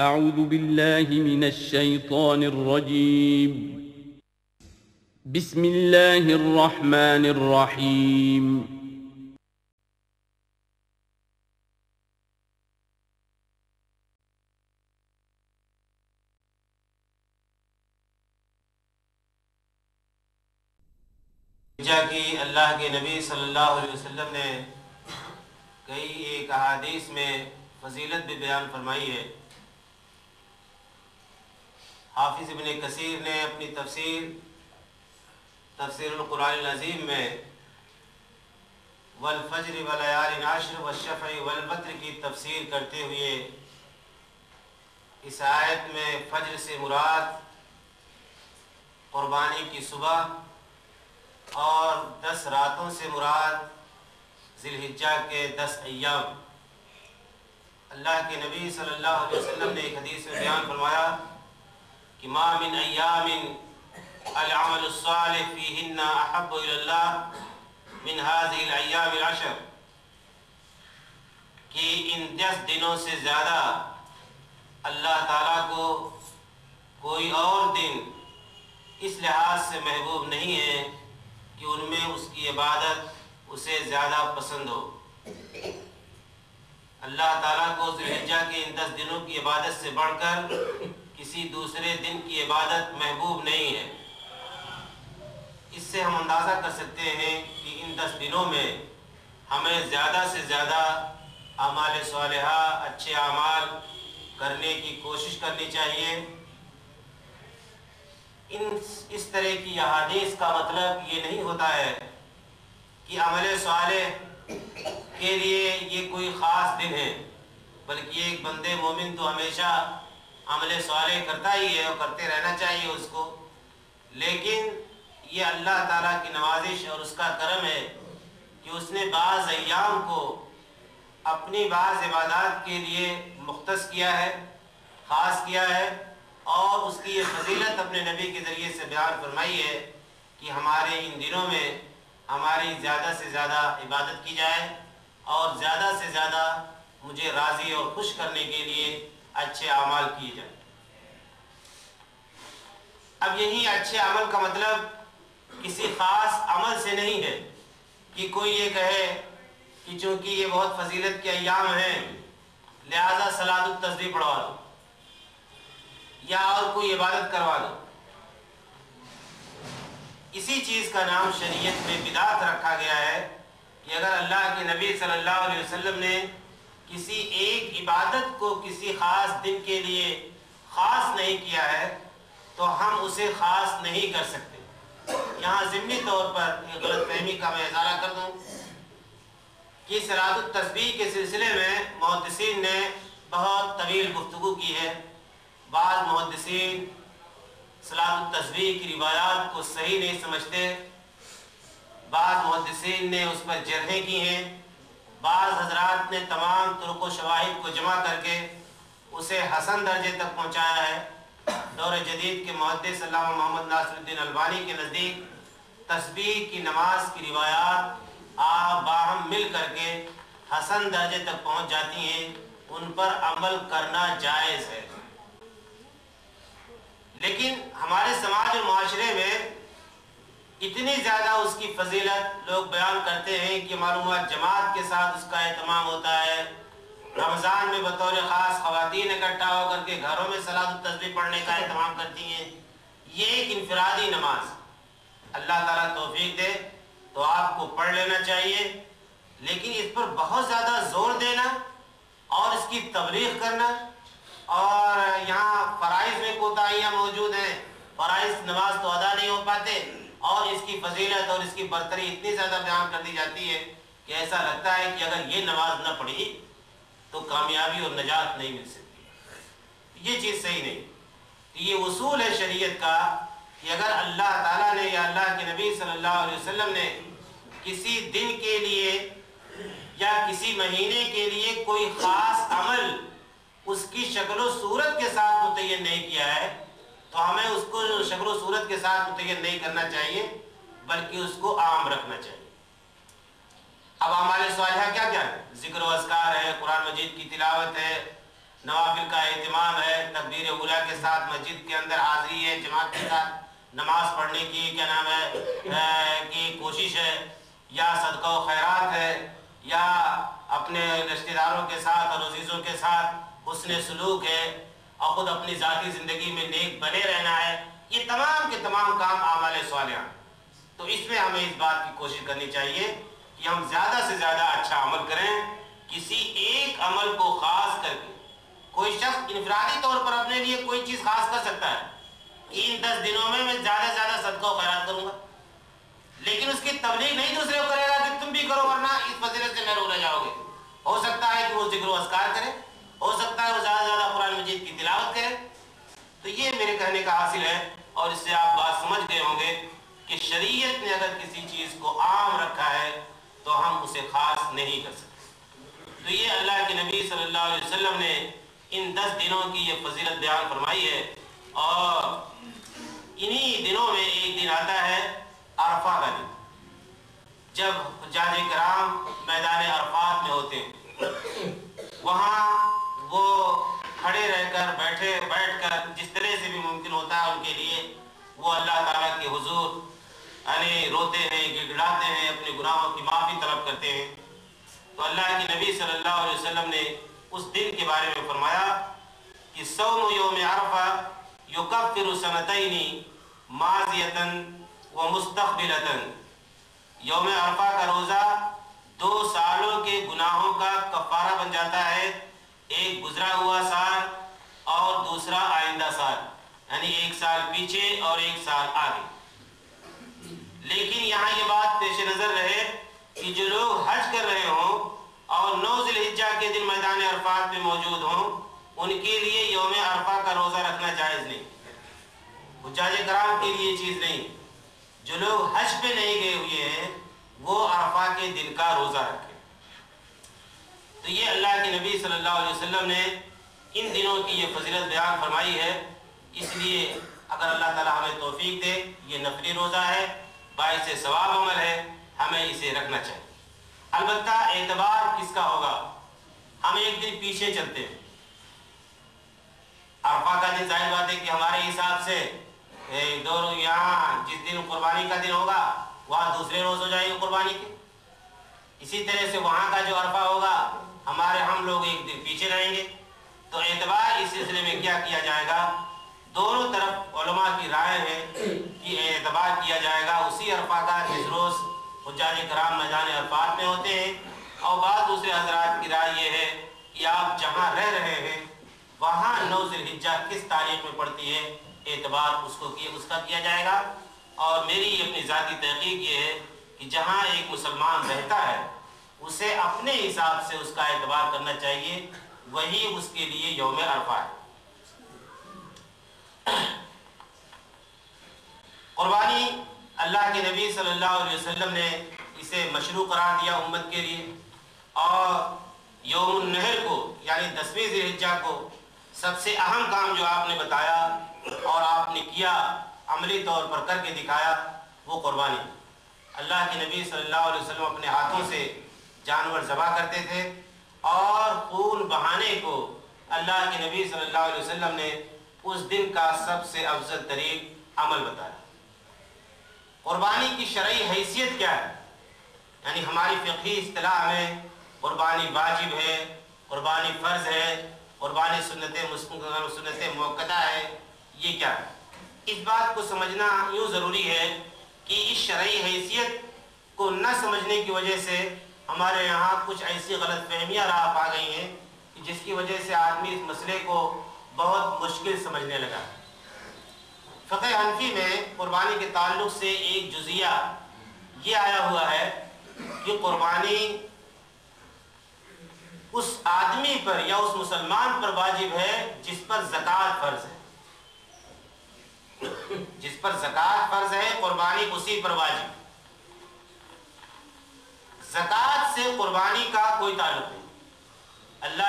اعوذ باللہ من الشیطان الرجیم بسم اللہ الرحمن الرحیم کہ اللہ کے نبی صلی اللہ علیہ وسلم نے کئی ایک احادیث میں فضیلت بھی بیان فرمائی ہے۔ حافظ ابن کثیر نے اپنی تفسیر القرآن العظیم میں والفجر ولیال عشر والشفع والوتر کی تفسیر کرتے ہوئے اس آیت میں فجر سے مراد قربانی کی صبح اور 10 راتوں سے مراد ذی الحجہ کے 10 ایام۔ اللہ کے نبی صلی اللہ علیہ وسلم نے ایک حدیث میں بیان فرمایا کہ ما من ایام العمل الصالح فیہن احب الی اللہ من هذه الایام العشر، کہ ان 10 دنوں سے زیادہ اللہ تعالیٰ کو کوئی اور دن اس لحاظ سے محبوب نہیں ہے کہ ان میں اس کی عبادت اسے زیادہ پسند ہو۔ اللہ تعالیٰ کو ذی الحجہ کے ان 10 دنوں کی عبادت سے بڑھ کر کسی دوسرے دن کی عبادت محبوب نہیں ہے۔ اس سے ہم اندازہ کر سکتے ہیں کہ ان 10 دنوں میں ہمیں زیادہ سے زیادہ اعمال صالحہ، اچھے اعمال کرنے کی کوشش کرنی چاہیے۔ اس طرح کی احادیث کا مطلب یہ نہیں ہوتا ہے کہ عمل صالح کے لیے یہ کوئی خاص دن ہے، بلکہ ایک بندے مومن تو ہمیشہ عمل صالح کرتا ہی ہے اور کرتے رہنا چاہیے اس کو، لیکن یہ اللہ تعالیٰ کی نوازش اور اس کا کرم ہے کہ اس نے بعض ایام کو اپنی بعض عبادات کے لیے مختص کیا ہے، خاص کیا ہے، اور اس کی یہ فضیلت اپنے نبی کے ذریعے سے بیان فرمائی ہے کہ ہمارے ان دنوں میں ہماری زیادہ سے زیادہ عبادت کی جائے اور زیادہ سے زیادہ مجھے راضی اور خوش کرنے کے لیے اچھے اعمال کیے جائیں۔ اب یہی اچھے عمل کا مطلب کسی خاص عمل سے نہیں ہے کہ کوئی یہ کہے کہ چونکہ یہ بہت فضیلت کے ایام ہیں لہذا صلاۃ التسبیح پڑھوا دو یا اور کوئی عبادت کروا دو۔ اسی چیز کا نام شریعت میں بدعت رکھا گیا ہے کہ اگر اللہ کے نبی صلی اللہ علیہ وسلم نے کسی ایک عبادت کو کسی خاص دن کے لیے خاص نہیں کیا ہے تو ہم اسے خاص نہیں کر سکتے۔ یہاں ضمنی طور پر ایک غلط فہمی کا میں اظہار کر دوں کہ صلاۃ التسبیح کے سلسلے میں محدثین نے بہت طویل گفتگو کی ہے۔ بعض محدثین صلاۃ التسبیح کی روایات کو صحیح نہیں سمجھتے، بعض محدثین نے اس پر جرحیں کی ہیں، بعض حضرات نے تمام طرق و شواہد کو جمع کر کے اسے حسن درجے تک پہنچایا ہے۔ دور جدید کے محدث علامہ محمد ناصر الدین البانی کے نزدیک تسبیح کی نماز کی روایات باہم مل کر کے حسن درجے تک پہنچ جاتی ہیں، ان پر عمل کرنا جائز ہے۔ لیکن ہمارے سماج اور معاشرے میں اتنی زیادہ اس کی فضیلت لوگ بیان کرتے ہیں کہ معلومات جماعت کے ساتھ اس کا اہتمام ہوتا ہے، رمضان میں بطور خاص خواتین اکٹھا ہو کر کے گھروں میں صلاۃ التسبیح پڑھنے کا اہتمام کرتی ہیں۔ یہ ایک انفرادی نماز، اللہ تعالیٰ توفیق دے تو آپ کو پڑھ لینا چاہیے، لیکن اس پر بہت زیادہ زور دینا اور اس کی تبلیغ کرنا، اور یہاں فرائض میں کوتاہیاں موجود ہیں، فرائض نماز تو ادا نہیں ہو پاتے اور اس کی فضیلت اور اس کی برتری اتنی زیادہ بیان کر دی جاتی ہے کہ ایسا لگتا ہے کہ اگر یہ نماز نہ پڑھی تو کامیابی اور نجات نہیں مل سکتی۔ یہ چیز صحیح نہیں۔ یہ اصول ہے شریعت کا کہ اگر اللہ تعالیٰ نے یا اللہ کے نبی صلی اللہ علیہ وسلم نے کسی دن کے لیے یا کسی مہینے کے لیے کوئی خاص عمل اس کی شکل و صورت کے ساتھ متعین نہیں کیا ہے تو ہمیں اس کو شکل و صورت کے ساتھ متعین نہیں کرنا چاہیے، بلکہ اس کو عام رکھنا چاہیے۔ اب اعمال صالحہ کیا کیا ہے؟ ذکر و اذکار ہے، قرآن مجید کی تلاوت ہے، نوافل کا اہتمام ہے، تکبیر اولیٰ کے ساتھ مسجد کے اندر حاضری ہے، جماعت کے ساتھ نماز پڑھنے کی کیا نام ہے کی کوشش ہے، یا صدقہ و خیرات ہے، یا اپنے رشتہ داروں کے ساتھ اور عزیزوں کے ساتھ حسن سلوک ہے، اور خود اپنی ذاتی زندگی میں نیک بنے رہنا ہے، یہ تمام کے تمام کام اعمال صالحہ۔ تو اس میں ہمیں اس بات کی کوشش کرنی چاہیے کہ ہم زیادہ سے زیادہ اچھا عمل کریں۔ کسی ایک عمل کو خاص کر کے کوئی شخص انفرادی طور پر اپنے لیے کوئی چیز خاص کر سکتا ہے، ان 10 دنوں میں زیادہ سے زیادہ صدقہ و خیرات کروں گا، لیکن اس کی تبلیغ نہیں دوسرے کو کرے گا کہ تم بھی کرو ورنہ اس فضیلت سے محروم رہ جاؤ گے۔ ہو سکتا ہے کہ وہ ذکر و اذکار کرے، ہو سکتا ہے وہ زیادہ سے زیادہ قرآن مجید کی تلاوت کرے۔ تو یہ میرے کہنے کا حاصل ہے، اور اس سے آپ بات سمجھ گئے ہوں گے کہ شریعت نے اگر کسی چیز کو عام رکھا ہے تو ہم اسے خاص نہیں کر سکتے۔ تو یہ اللہ کے نبی صلی اللہ علیہ وسلم نے ان 10 دنوں کی یہ فضیلت بیان فرمائی ہے، اور انہی دنوں میں ایک دن آتا ہے عرفہ کا دن، جب حجاج کرام میدان عرفات میں ہوتے ہیں۔ وہاں وہ کھڑے رہ کر بیٹھ کر جس طرح سے بھی ممکن ہوتا ہے ان کے لیے وہ اللہ تعالیٰ کے حضور یعنی روتے ہیں، گڑگڑاتے ہیں، اپنے گناہوں کی معافی طلب کرتے ہیں۔ تو اللہ کے نبی صلی اللہ علیہ وسلم نے اس دن کے بارے میں فرمایا کہ صوم یوم عرفہ یکفر سنتین ماضیۃ و مستقبلۃ، یوم عرفہ کا روزہ 2 سالوں کے گناہوں کا کفارہ بن جاتا ہے، ایک گزرا ہوا سال اور دوسرا آئندہ سال، یعنی 1 سال پیچھے اور 1 سال آگے۔ لیکن یہاں یہ بات پیش نظر رہے کہ جو لوگ حج کر رہے ہوں اور 9 ذی الحجہ کے دن میدان عرفات میں موجود ہوں، ان کے لیے یوم عرفہ کا روزہ رکھنا جائز نہیں، حجاج کرام کے لیے یہ چیز نہیں۔ جو لوگ حج پہ نہیں گئے ہوئے ہیں وہ عرفہ کے دن کا روزہ رکھیں۔ تو یہ اللہ کے نبی صلی اللہ علیہ وسلم نے ان دنوں کی یہ فضیلت بیان فرمائی ہے، اس لیے اگر اللہ تعالیٰ ہمیں توفیق دے، یہ نفلی روزہ ہے، باعث ثواب عمل ہے، ہمیں اسے رکھنا چاہیے۔ البتہ اعتبار کس کا ہوگا؟ ہم ایک دن پیچھے چلتے ہیں۔ عرفہ کا دن ظاہر بات ہے کہ ہمارے حساب سے یہاں جس دن قربانی کا دن ہوگا وہاں دوسرے روز ہو جائے گی قربانی کے، اسی طرح سے وہاں کا جو عرفہ ہوگا ہم لوگ ایک دن پیچھے رہیں گے۔ تو اعتبار اس سلسلے میں کیا کیا جائے گا؟ دونوں طرف علماء کی رائے ہے کہ اعتبار کیا جائے گا اسی عرفہ کا جس روز حجاج کرام میدان عرفات میں ہوتے ہیں، اور بعض دوسرے حضرات کی رائے یہ ہے کہ آپ جہاں رہ رہے ہیں وہاں 9 ذی الحجہ کس تاریخ میں پڑتی ہے اعتبار اس کا کیا جائے گا۔ اور میری اپنی ذاتی تحقیق یہ ہے کہ جہاں ایک مسلمان رہتا ہے اسے اپنے حساب سے اس کا اعتبار کرنا چاہیے، وہی اس کے لیے یوم عرفہ ہے۔ قربانی اللہ کے نبی صلی اللہ علیہ وسلم نے اسے مشروع قرار دیا امت کے لیے، اور یوم النحر کو یعنی 10ویں ذی الحجہ کو سب سے اہم کام جو آپ نے بتایا اور آپ نے کیا، عملی طور پر کر کے دکھایا، وہ قربانی۔ اللہ کے نبی صلی اللہ علیہ وسلم اپنے ہاتھوں سے جانور ذبح کرتے تھے، اور خون بہانے کو اللہ کے نبی صلی اللہ علیہ وسلم نے اس دن کا سب سے افضل ترین عمل بتایا۔ قربانی کی شرعی حیثیت کیا ہے؟ یعنی ہماری فقہی اصطلاح میں قربانی واجب ہے، قربانی فرض ہے، قربانی سنت موقتہ ہے، یہ کیا ہے؟ اس بات کو سمجھنا یوں ضروری ہے کہ اس شرعی حیثیت کو نہ سمجھنے کی وجہ سے ہمارے یہاں کچھ ایسی غلط فہمیاں راہ پا گئی ہیں کہ جس کی وجہ سے آدمی اس مسئلے کو بہت مشکل سمجھنے لگا۔ فقہ حنفی میں قربانی کے تعلق سے ایک جزیہ یہ آیا ہوا ہے کہ قربانی اس آدمی پر یا اس مسلمان پر واجب ہے جس پر زکوٰۃ فرض ہے۔ جس پر زکوٰۃ فرض ہے قربانی اسی پر واجب۔ زکوٰۃ سے قربانی کا کوئی تعلق نہیں۔ اللہ